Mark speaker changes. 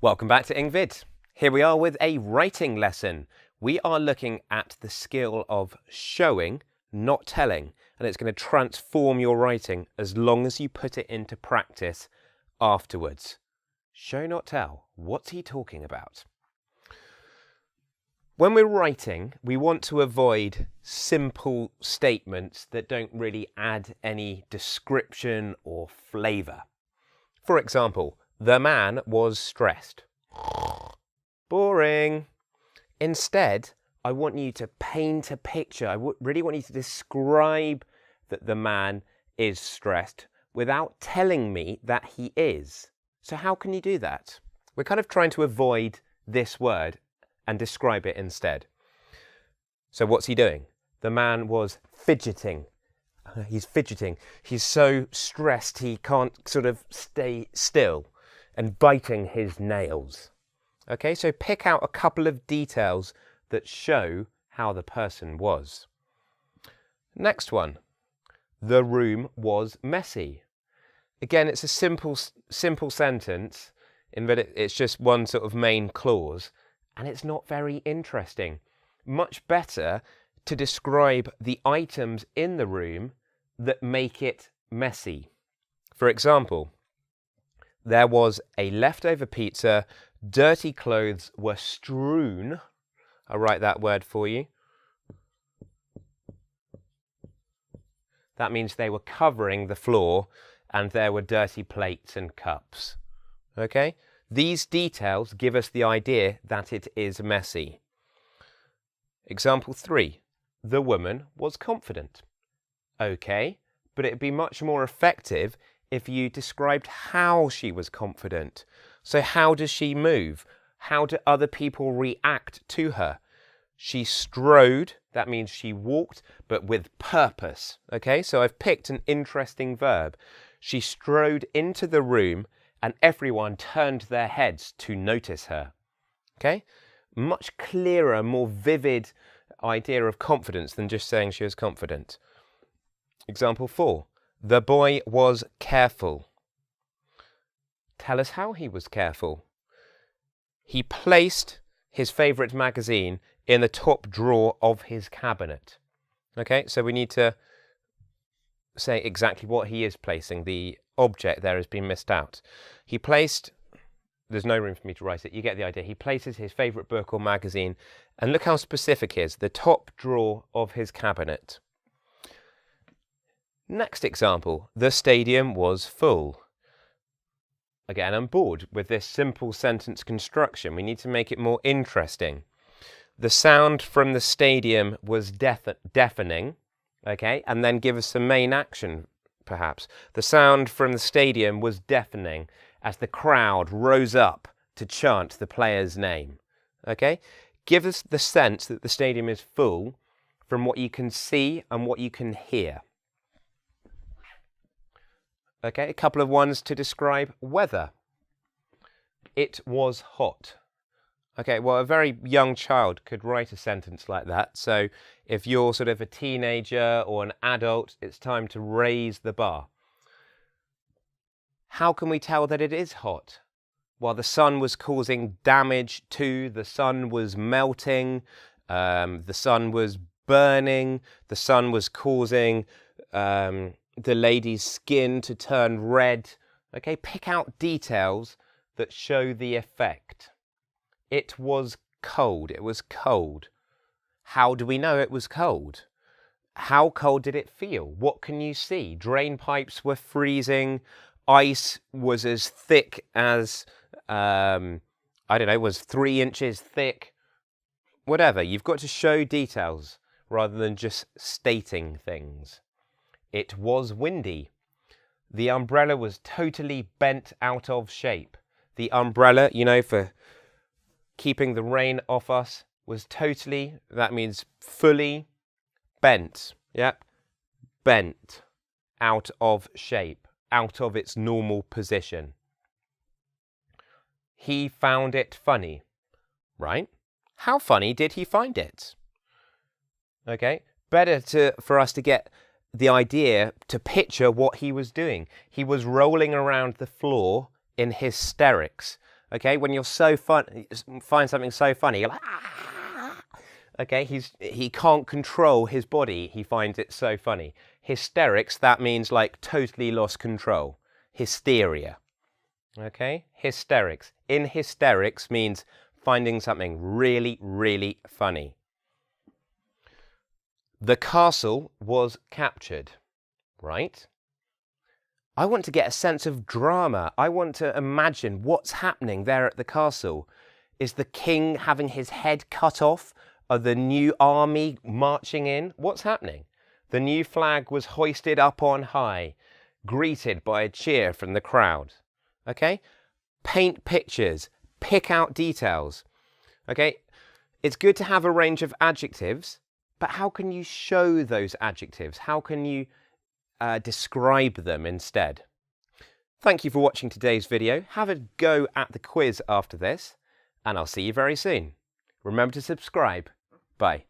Speaker 1: Welcome back to Ingvid. Here we are with a writing lesson. We are looking at the skill of showing, not telling, and it's going to transform your writing as long as you put it into practice afterwards. Show, not tell. What's he talking about? When we're writing, we want to avoid simple statements that don't really add any description or flavour. For example, the man was stressed. Boring. Instead, I want you to paint a picture. I really want you to describe that the man is stressed without telling me that he is. So how can you do that? We're kind of trying to avoid this word and describe it instead. So what's he doing? The man was fidgeting. He's fidgeting. He's so stressed he can't sort of stay still and biting his nails. Okay, so pick out a couple of details that show how the person was. Next one. The room was messy. Again, it's a simple sentence in that it's just one sort of main clause, and it's not very interesting. Much better to describe the items in the room that make it messy. For example, there was a leftover pizza, dirty clothes were strewn. I'll write that word for you. That means they were covering the floor and there were dirty plates and cups. Okay? These details give us the idea that it is messy. Example 3. The woman was confident. Okay, but it'd be much more effective if you described how she was confident. So how does she move? How do other people react to her? She strode, that means she walked, but with purpose. Okay, so I've picked an interesting verb. She strode into the room and everyone turned their heads to notice her. Okay, much clearer, more vivid idea of confidence than just saying she was confident. Example 4. The boy was careful. Tell us how he was careful. He placed his favourite magazine in the top drawer of his cabinet. Okay, so we need to say exactly what he is placing. The object there has been missed out. He placed, there's no room for me to write it, you get the idea. He places his favourite book or magazine, and look how specific it is, the top drawer of his cabinet. Next example, the stadium was full. Again, I'm bored with this simple sentence construction. We need to make it more interesting. The sound from the stadium was deafening, okay, and then give us some main action, perhaps. The sound from the stadium was deafening as the crowd rose up to chant the player's name, okay? Give us the sense that the stadium is full from what you can see and what you can hear. Okay, a couple of ones to describe weather. It was hot. Okay, well, a very young child could write a sentence like that. So if you're sort of a teenager or an adult, it's time to raise the bar. How can we tell that it is hot? Well, the sun was causing damage to, the sun was melting, the sun was burning, the sun was causing the lady's skin to turn red. Okay, pick out details that show the effect. It was cold. It was cold. How do we know it was cold? How cold did it feel? What can you see? Drain pipes were freezing. Ice was as thick as, I don't know, was 3 inches thick. Whatever. You've got to show details rather than just stating things. It was windy. The umbrella was totally bent out of shape. The umbrella, you know, for keeping the rain off us, was totally, that means fully bent. Yep. Bent. Out of shape. Out of its normal position. He found it funny. Right? How funny did he find it? Okay. Better for us to get the idea to picture what he was doing. He was rolling around the floor in hysterics. Okay, when you're so fun, find something so funny, you're like, ah! Okay, he can't control his body. He finds it so funny. Hysterics, that means like totally lost control. Hysteria. Okay, hysterics. In hysterics means finding something really, really funny. The castle was captured, right? I want to get a sense of drama. I want to imagine what's happening there at the castle. Is the king having his head cut off? Are the new army marching in? What's happening? The new flag was hoisted up on high, greeted by a cheer from the crowd. Okay? Paint pictures, pick out details. Okay? It's good to have a range of adjectives, but how can you show those adjectives? How can you describe them instead? Thank you for watching today's video. Have a go at the quiz after this, and I'll see you very soon. Remember to subscribe. Bye.